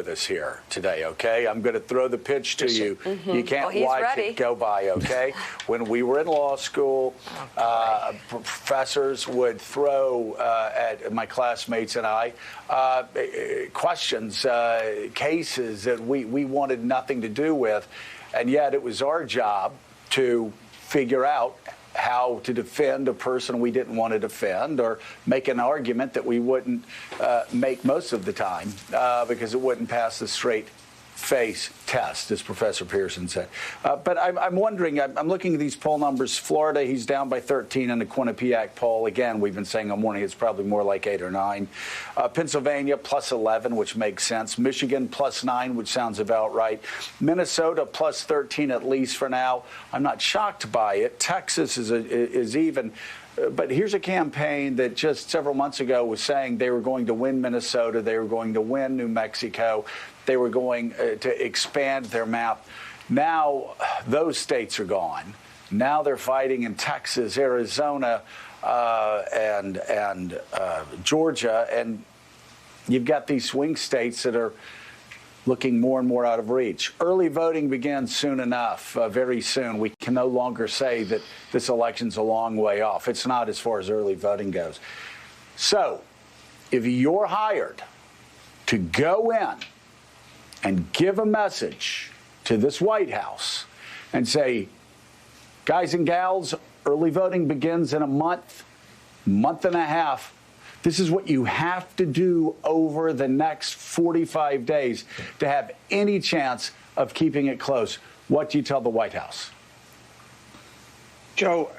with us here today, okay? I'm going to throw the pitch to you. You can't watch it go by, okay? When we were in law school, professors would throw at my classmates and I questions, cases that we wanted nothing to do with, and yet it was our job to figure out how to defend a person we didn't want to defend, or make an argument that we wouldn't make most of the time because it wouldn't pass the straight face test, as Professor Pearson said. But I'm wondering, I'm looking at these poll numbers. Florida, he's down by 13 in the Quinnipiac poll. Again, we've been saying all morning it's probably more like 8 or 9. Pennsylvania, plus 11, which makes sense. Michigan, plus 9, which sounds about right. Minnesota, plus 13 at least for now. I'm not shocked by it. Texas is even. But here's a campaign that just several months ago was saying they were going to win Minnesota, they were going to win New Mexico, they were going to expand their map. Now those states are gone. Now they're fighting in Texas, Arizona, and Georgia, and you've got these swing states that are looking more and more out of reach. Early voting begins soon enough, very soon. We can no longer say that this election's a long way off. It's not as far as early voting goes. So if you're hired to go in and give a message to this White House and say, guys and gals, early voting begins in a month and a half, this is what you have to do over the next 45 days to have any chance of keeping it close. What do you tell the White House? Joe,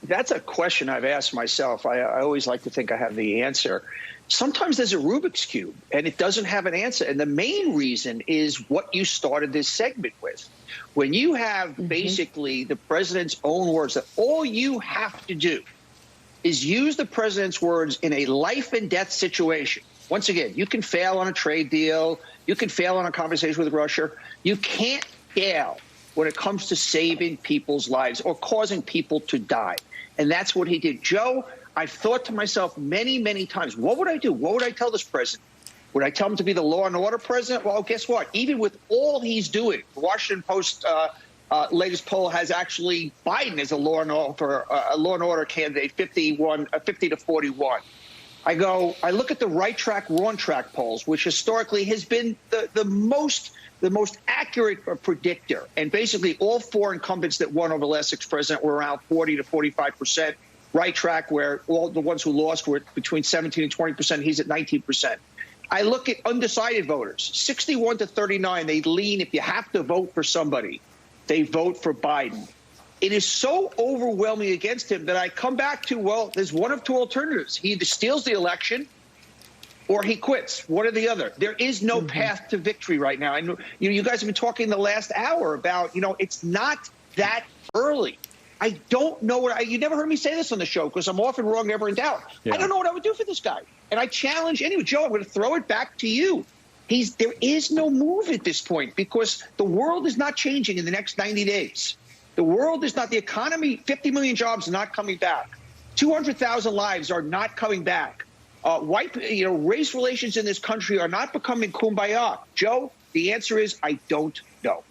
that's a question I've asked myself. I always like to think I have the answer. Sometimes there's a Rubik's Cube, and it doesn't have an answer. And the main reason is what you started this segment with. When you have basically the president's own words that all you have to do is use the president's words in a life and death situation. Once again, you can fail on a trade deal. You can fail on a conversation with Russia. You can't fail when it comes to saving people's lives or causing people to die. And that's what he did. Joe, I've thought to myself many, many times, what would I do? What would I tell this president? Would I tell him to be the law and order president? Well, guess what? Even with all he's doing, the Washington Post latest poll has actually Biden as a law and order candidate, 50 to 41. I look at the right track, wrong track polls, which historically has been the most accurate predictor. And basically all four incumbents that won over the last six presidents were around 40 to 45%. Right track, where all the ones who lost were between 17 and 20%. He's at 19%. I look at undecided voters, 61 to 39. They lean, if you have to vote for somebody, they vote for Biden. It is so overwhelming against him that I come back to, well, there's one of two alternatives. He either steals the election or he quits, one or the other. There is no path to victory right now. And you guys have been talking the last hour about, it's not that early. I don't know you never heard me say this on the show because I'm often wrong, never in doubt. Yeah. I don't know what I would do for this guy. And I challenge anyway, Joe, I'm going to throw it back to you. There is no move at this point because the world is not changing in the next 90 days. The world is not, the economy, 50 million jobs are not coming back. 200,000 lives are not coming back. Race relations in this country are not becoming kumbaya. Joe, the answer is I don't know.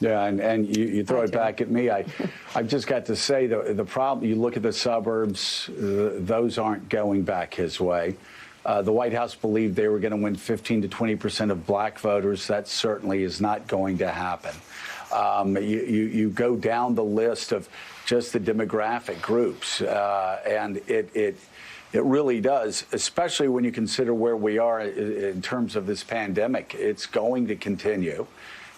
Yeah, and you throw it back at me. I've just got to say the problem, you look at the suburbs, those aren't going back his way. The White House believed they were going to win 15 to 20% of black voters. That certainly is not going to happen. You go down the list of just the demographic groups, and it really does, especially when you consider where we are in terms of this pandemic. It's going to continue.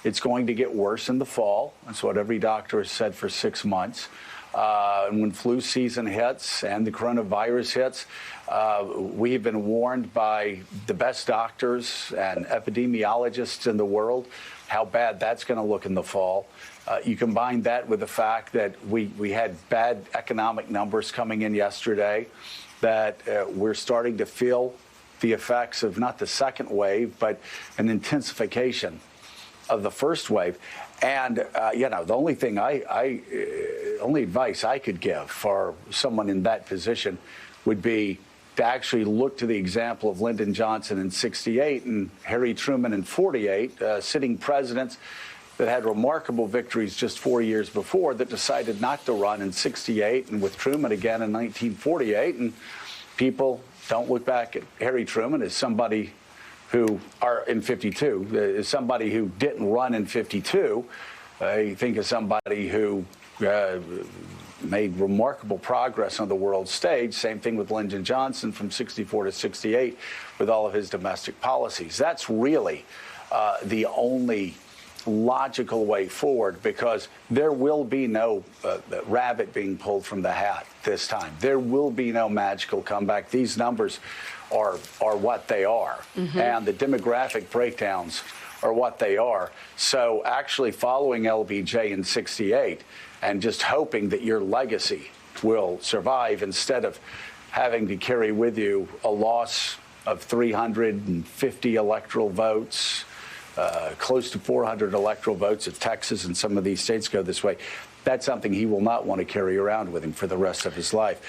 It's going to get worse in the fall. That's what every doctor has said for 6 months. And when flu season hits and the coronavirus hits, we've been warned by the best doctors and epidemiologists in the world how bad that's going to look in the fall. You combine that with the fact that we had bad economic numbers coming in yesterday, that we're starting to feel the effects of not the second wave, but an intensification of the first wave. And, the only thing only advice I could give for someone in that position would be to actually look to the example of Lyndon Johnson in '68 and Harry Truman in '48, sitting presidents that had remarkable victories just 4 years before that decided not to run in '68, and with Truman again in 1948. And people don't look back at Harry Truman as somebody who, or in '52, as somebody who didn't run in '52. You think of somebody who made remarkable progress on the world stage. Same thing with Lyndon Johnson from '64 to '68 with all of his domestic policies. That's really the only logical way forward, because there will be no rabbit being pulled from the hat this time. There will be no magical comeback. These numbers are what they are, and the demographic breakdowns are what they are. So actually following LBJ in '68 and just hoping that your legacy will survive instead of having to carry with you a loss of 350 electoral votes, close to 400 electoral votes if Texas and some of these states go this way. That's something he will not want to carry around with him for the rest of his life.